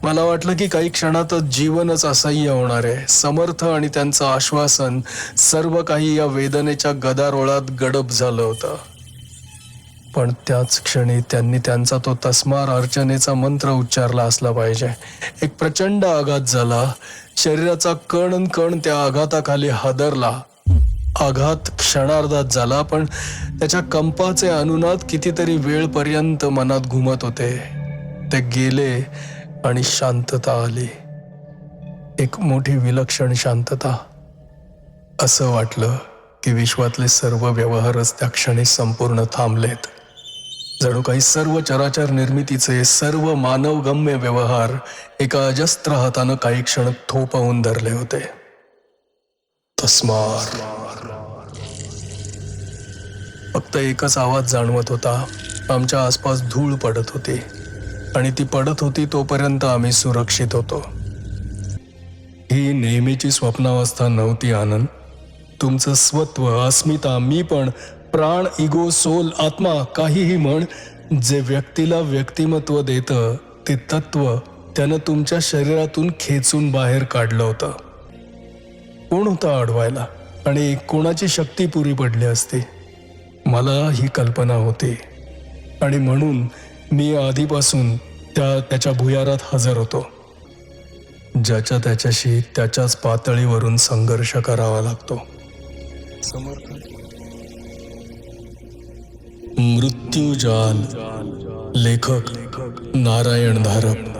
मला वाटलं की काही क्षणातच जीवनच असह्य होणार आहे. समर्थ आणि त्यांचं आश्वासन सर्व काही या वेदनेच्या गदारोळात गडप झालं होतं. पण त्याच क्षणी त्यांनी त्यांचा तो तस्मार अर्चनेचा मंत्र उच्चारला असला पाहिजे. एक प्रचंड आघात झाला. शरीराचा कण न कण त्या आघाताखाली हादरला. आघात क्षणार्धात झाला, पण त्याच्या कंपाचे अनुनाद कितीतरी वेळपर्यंत मनात घुमत होते. ते गेले आणि शांतता आली. एक मोठी विलक्षण शांतता. असं वाटलं की विश्वातले सर्व व्यवहारच त्या क्षणी संपूर्ण थांबलेत. जणू काही सर्व चराचर निर्मितीचे सर्व मानवगम्य व्यवहार एका अजस्त्र हातानं काही क्षण थोपवून धरले होते. तस्मार. फक्त एकच आवाज जाणवत होता. आमच्या आसपास धूळ पडत होती आणि ती पडत होती तोपर्यंत आम्ही सुरक्षित होतो. ही नेहमीची स्वप्नावस्था नव्हती आनंद. तुमचं स्वत्व, अस्मिता, मी पण, प्राण, इगो, सोल, आत्मा, काहीही म्हण, जे व्यक्तीला व्यक्तिमत्व देतं ते तत्व त्यानं तुमच्या शरीरातून खेचून बाहेर काढलं होतं. कोण होता अडवायला आणि कोणाची शक्ती पुरी पडली असती? मला ही कल्पना होती आणि म्हणून मी आधीपासून त्याच्या भुयारात हजर होतो. ज्याच्या त्याच्याशी त्याच्याच पातळीवरून संघर्ष करावा लागतो. मृत्यूजाल. लेखक नारायण धारप.